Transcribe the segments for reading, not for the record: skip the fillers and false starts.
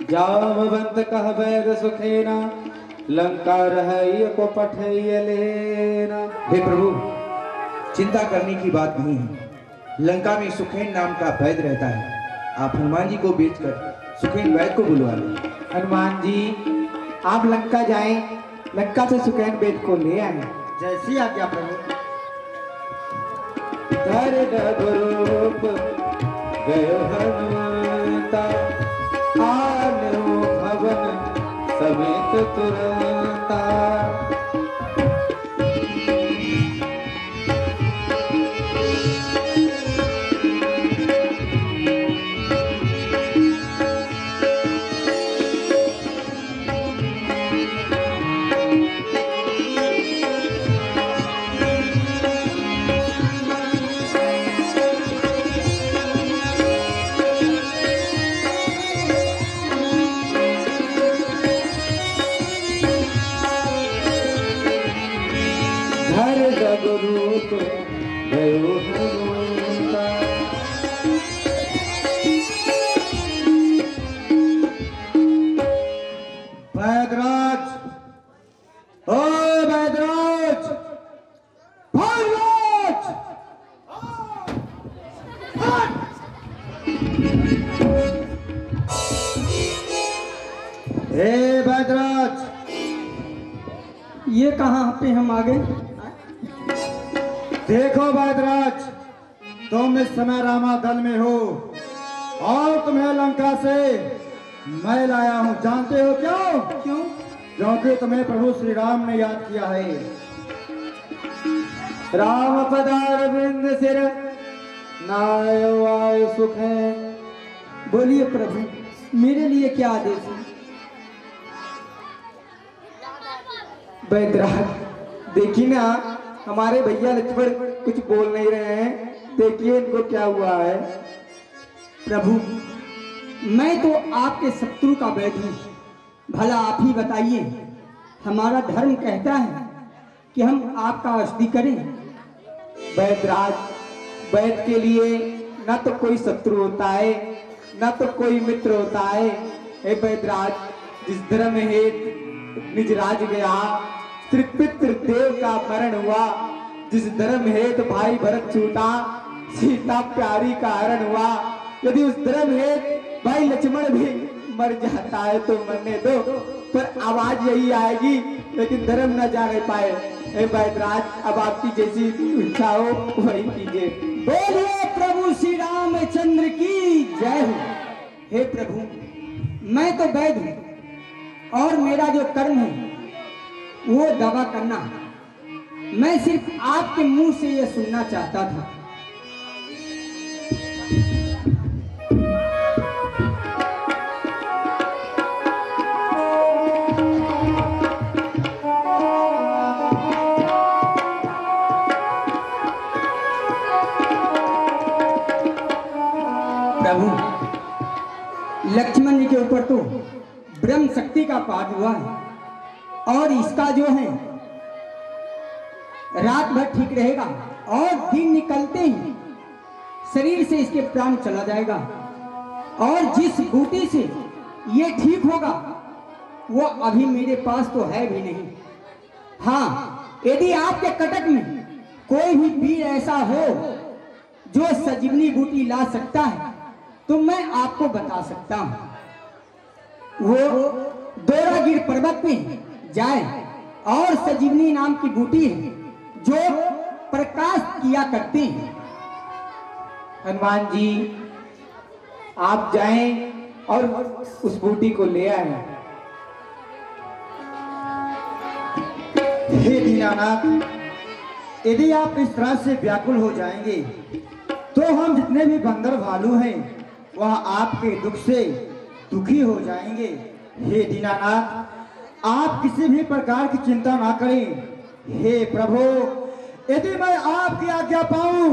जामवंत कह वैद सुखेना लंका रहैय को पठैय लेना। हे प्रभु, चिंता करने की बात नहीं है। लंका में सुखेन नाम का वैद रहता है। आप हनुमान जी को बेचकर सुखेन वैद को बुलवा लें। हनुमान जी, आप लंका जाएं, लंका से सुखेन वैद को ले आए। जैसी आज्ञा प्रभु। धर डबरूप गयो हनुमंता, आनो भवन समेत तुरंता। रूप गयो हनुमंता। वैदराज, ओ वैदराज, वैदराज, हे वैदराज, ये कहाँ पे हम आ गए? देखो वैदराज, तुम इस समय रामा दल में हो और तुम्हें लंका से मैं लाया हूं। जानते हो क्यों? क्यों? क्योंकि तुम्हें प्रभु श्री राम ने याद किया है। राम पदार बिंद सिर नायो आय सुखेन। बोलिए प्रभु, मेरे लिए क्या आदेश है? वैदराज, देखिए ना, हमारे भैया लक्ष्मण कुछ बोल नहीं रहे हैं। देखिए इनको क्या हुआ है। प्रभु, मैं तो आपके शत्रु का वैद हूँ, भला आप ही बताइए। हमारा धर्म कहता है कि हम आपका औषधि करें। वैदराज, वैद के लिए न तो कोई शत्रु होता है न तो कोई मित्र होता है। हे वैदराज, जिस धर्म हेतु निज राज गया, त्रिपित्र देव का मरण हुआ, जिस धर्म हेतु भाई भरत छूटा, सीता प्यारी का हरण हुआ, यदि उस धर्म हेतु भाई लक्ष्मण भी मर जाता है तो मरने दो, पर आवाज यही आएगी लेकिन धर्म न जाने पाए। हे वैदराज, अब आपकी जैसी इच्छा हो वही कीजिए। बोलिए प्रभु श्री रामचंद्र की जय हो। हे प्रभु, मैं तो वैद हूँ और मेरा जो कर्म है वो दवा करना है। मैं सिर्फ आपके मुंह से यह सुनना चाहता था। प्रभु, लक्ष्मण जी के ऊपर तो ब्रह्म शक्ति का पाठ हुआ है और इसका जो है रात भर ठीक रहेगा और दिन निकलते ही शरीर से इसके प्राण चला जाएगा। और जिस बूटी से ये ठीक होगा वो अभी मेरे पास तो है भी नहीं। हाँ, यदि आपके कटक में कोई भी वीर ऐसा हो जो सजीवनी बूटी ला सकता है तो मैं आपको बता सकता हूं। वो दोरागिर पर्वत में जाए और सजीवनी नाम की बूटी है जो प्रकाश किया करती है। हनुमान जी, आप जाएं और उस बूटी को ले आए। हे दीनानाथ, यदि आप इस तरह से व्याकुल हो जाएंगे तो हम जितने भी बंदर भालू हैं वह आपके दुख से दुखी हो जाएंगे। हे दीनानाथ, आप किसी भी प्रकार की चिंता ना करें। हे प्रभु, यदि मैं आपकी आज्ञा पाऊं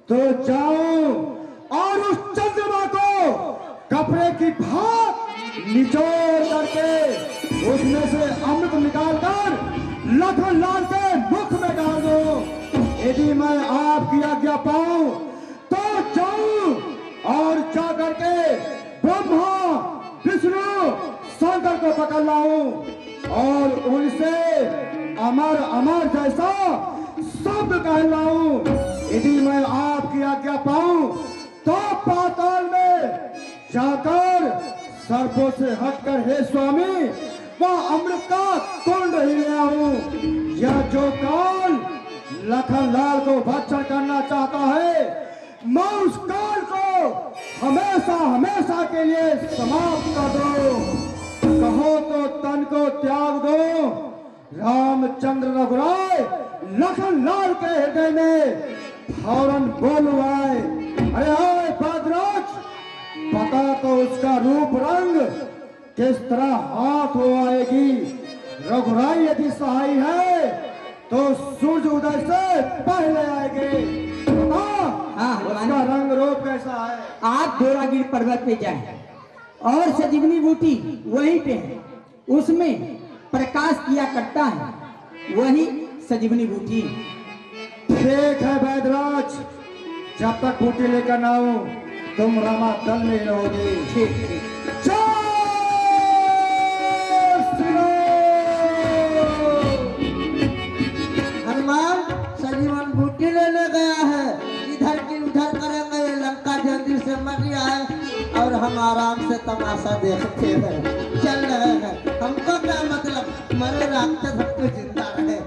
तो जाऊं और उस चंद्रमा को कपड़े की भाप निचोड़ करके उसमें से अमृत निकालकर लखन लाल के मुख में डाल दो। यदि मैं आपकी आज्ञा पाऊं तो जाऊं और जा करके ब्रह्मा, विष्णु लंकर को पकड़ लाऊं और उनसे अमर अमर जैसा शब्द कहलाऊं। यदि मैं आपकी आज्ञा पाऊं तो पाताल में जाकर सर्पों से हटकर हे स्वामी वह अमृत का कुंड ही ले आऊं। यह जो काल लखन लाल को भक्षण करना चाहता है, मैं उस काल को हमेशा हमेशा के लिए समाप्त कर दो। कहो तो तन को त्याग दो। रामचंद्र रघुराय लखन लाल के हृदय में फौरन बोल आए, अरे आए भद्राज, पता तो उसका रूप रंग किस तरह हाथ हो आएगी। रघुराई यदि सहाय है तो सूर्य उदय से पहले आएंगे। हाँ, उसका रंग रूप कैसा है? आप धोरागिर पर्वत पे जाएं और सजीवनी बूटी वहीं पे है, उसमें प्रकाश किया करता है, वही सजीवनी बूटी। ठीक है वैद्यराज, जब तक बूटी लेकर ना आऊं तुम रामा दल में रहोगे। ठीक ठीक। हनुमान सजीवन बूटी लेने गया है, इधर की उधर करेंगे, ये लंका जल्दी से मर गया है और हम आराम से तमाशा देखते हैं, चल रहे हैं। हमको क्या मतलब, मरे राक्षस हमको जिंदा रहे।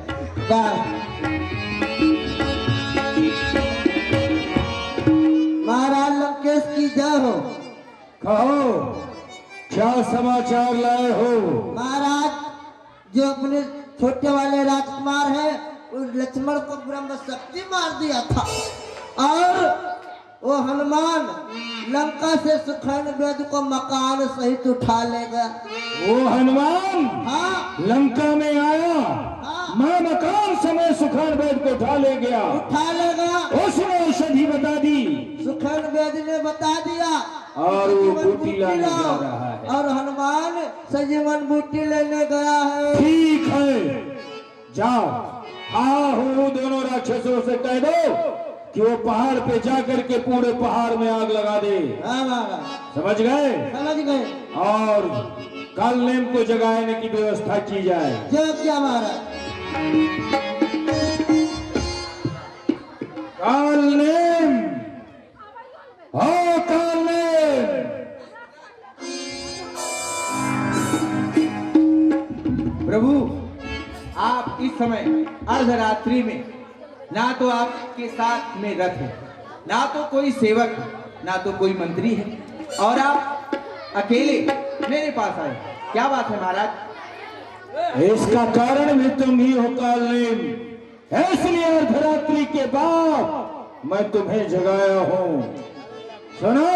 महाराज लंकेश की जय हो। कहो क्या समाचार लाए हो? महाराज जो अपने छोटे वाले राजकुमार है उस लक्ष्मण को ब्रह्म शक्ति मार दिया था और वो हनुमान लंका से सुखैन वेद को मकान सहित उठा ले गया। वो हनुमान हाँ लंका में आया, हाँ मैं मकान समय सुखैन वेद को उठा ले गया। उठा ले गया, उसने औषधि बता दी सुखैन वेद ने बता दिया और वो सजीवन बूटी लाने जा लाओ। रहा है। और हनुमान सजीवन बूटी लेने गया है। ठीक है, जाओ आहू दोनों राक्षसों से कह दो कि वो पहाड़ पे जाकर के पूरे पहाड़ में आग लगा दे। हाँ महाराज समझ गए? समझ गए। और काल नेम को जगाने की व्यवस्था की जाए। जो क्या महाराज? काल नेम, हो काल नेम। प्रभु, आप इस समय अर्धरात्रि में ना तो आपके साथ में रथ है, ना तो कोई सेवक है, ना तो कोई मंत्री है, और आप अकेले मेरे पास आए, क्या बात है महाराज? इसका कारण भी तुम ही हो काल नेम, इसलिए अर्धरात्रि के बाद मैं तुम्हें जगाया हूं। सुनो,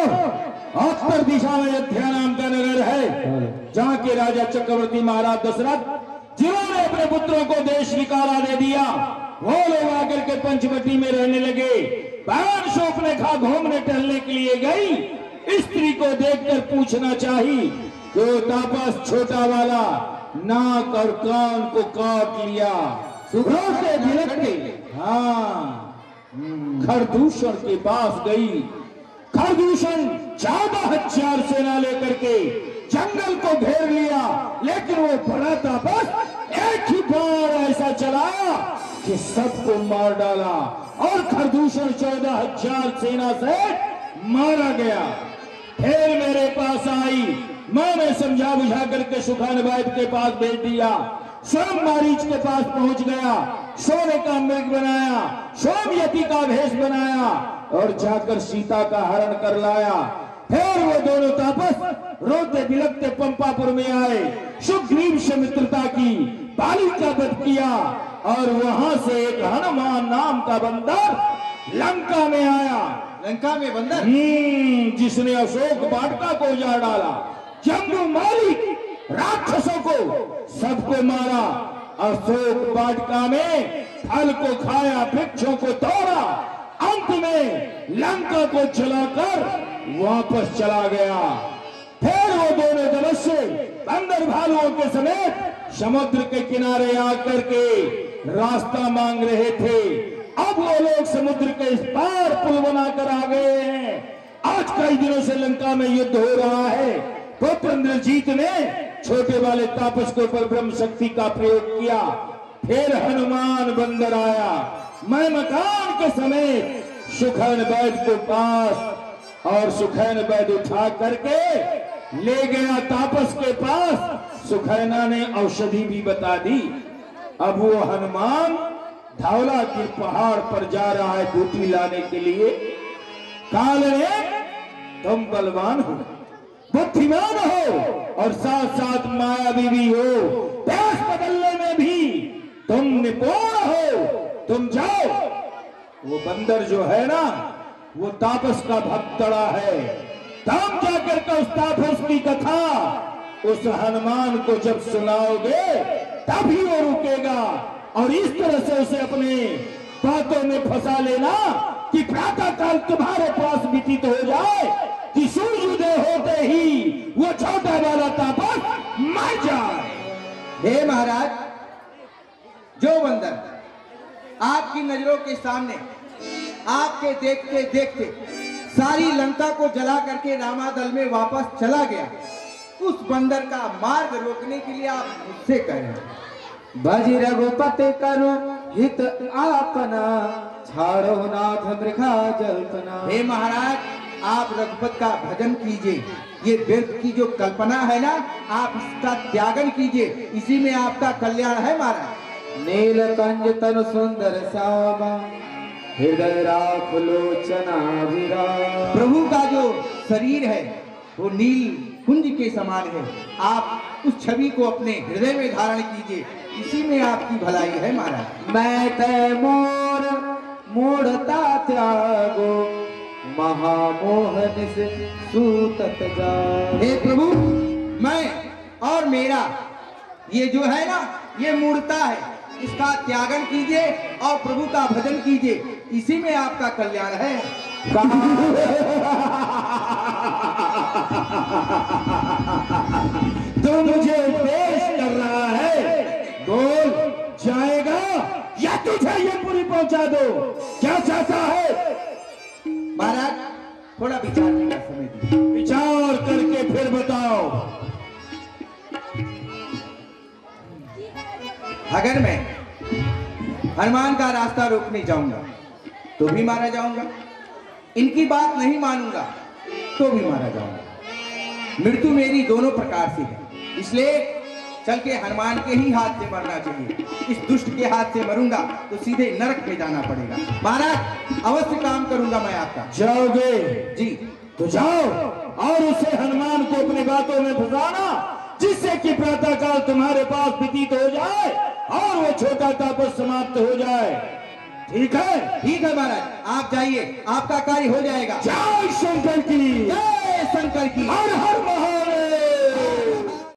उत्तर दिशा में अयोध्या नाम का नगर है, जहाँ के राजा चक्रवर्ती महाराज दशरथ जिन्होंने अपने पुत्रों को देश निकाला दे दिया, वो लोग आकर के पंचवटी में रहने लगे। बहन शोभरेखा घूमने टहलने के लिए गई, स्त्री को देखकर पूछना चाहिए कि तापस छोटा वाला नाक और कान को काट लिया, सुबह से झिलकते। हाँ, खरदूषण के पास गई। खरदूषण 14,000 सेना लेकर के जंगल को घेर लिया, लेकिन वो बड़ा तापस एक ही बार ऐसा चलाया कि सबको मार डाला और खरदूषण 14,000 सेना से मारा गया। फिर मेरे पास आई, मैंने समझा बुझा करके सुखैन वेद के पास भेज दिया। स्वयं मारीच के पास पहुंच गया, सोने का मृग बनाया, सोमयति का भेष बनाया और जाकर सीता का हरण कर लाया। फिर वो दोनों तापस रोते बिलखते पंपापुर में आए, सुग्रीव से मित्रता की, बाली का वध किया और वहां से एक हनुमान नाम का बंदर लंका में आया। लंका में बंदर? जिसने अशोक वाटिका को उजाड़ डाला, जम्बू मालिक राक्षसों को सबको मारा, अशोक वाटिका में फल को खाया, वृक्षों को तोड़ा, अंत में लंका को जलाकर वापस चला गया। फिर वो दोनों दलस्य बंदर भालुओं के समेत समुद्र के किनारे आकर के रास्ता मांग रहे थे। अब वो लोग समुद्र के इस पार पुल बनाकर आ गए हैं। आज कई दिनों से लंका में युद्ध हो रहा है। पुत्र इंद्रजीत ने छोटे वाले तापस के ऊपर ब्रह्म शक्ति का प्रयोग किया। फिर हनुमान बंदर आया, मैं मकान के समेत सुखैन वैद्य को पास, और सुखैन वैद्य उठा करके ले गया तापस के पास। सुखैना ने औषधि भी बता दी। अब वो हनुमान धौला के पहाड़ पर जा रहा है बूटी लाने के लिए। काल ने तुम बलवान हो, बुद्धिमान हो और साथ साथ मायावी भी हो, वेश बदलने में भी तुम निपुण हो। तुम जाओ, वो बंदर जो है ना वो तापस का भक्तड़ा है। तब जाकर के उस तापस की कथा उस हनुमान को जब सुनाओगे तभी वो रुकेगा। और इस तरह से उसे अपने बातों में फंसा लेना कि प्रातः काल तुम्हारे पास व्यतीत हो जाए कि सूर्योदय होते ही वो छोटा वाला तापस मर जाए। हे महाराज, जो बंदर आपकी नजरों के सामने आपके देखते देखते सारी लंका को जला करके रामादल में वापस चला गया, उस बंदर का मार्ग रोकने के लिए आप मुझसे कह रहे हैं। भज रघुपति करो हित आपना, छाड़ो नाथ मृखा जल्पना। हे महाराज, आप रघुपत का भजन कीजिए। ये व्यर्थ की जो कल्पना है ना, आप इसका त्यागन कीजिए, इसी में आपका कल्याण है महाराज। नीलकंज तनु सुंदर श्यामा, हृदय राख लोचना विराम। प्रभु का जो शरीर है वो नील कुंज के समान है। आप उस छवि को अपने हृदय में धारण कीजिए, इसी में आपकी भलाई है महाराज। मैं तय मोर मूढ़ता त्यागो, महामोहन से सूतत जा। हे प्रभु, मैं और मेरा ये जो है ना ये मूर्ता है, इसका त्यागन कीजिए और प्रभु का भजन कीजिए, इसी में आपका कल्याण है। तो मुझे पेश कर रहा है, बोल जाएगा या तुझे ये पूरी पहुंचा दो, क्या चाहता है? महाराज, थोड़ा विचारने का समय दीजिए। विचार करके फिर बताओ। अगर मैं हनुमान का रास्ता रोकने जाऊंगा तो भी मारा जाऊंगा, इनकी बात नहीं मानूंगा तो भी मारा जाऊंगा। मृत्यु मेरी दोनों प्रकार से है, इसलिए चल के हनुमान के ही हाथ से मरना चाहिए। इस दुष्ट के हाथ से मरूंगा तो सीधे नरक में जाना पड़ेगा। महाराज, अवश्य काम करूंगा मैं आपका। जाओगे? जी। तो जाओ और उसे हनुमान को अपनी बातों में फंसाना, जिससे कि प्रातः काल तुम्हारे पास व्यतीत हो जाए और वो छोटा तापस समाप्त हो जाए। ठीक है? ठीक है महाराज, आप जाइए, आपका कार्य हो जाएगा। जय शंकर की, जय शंकर की। हर हर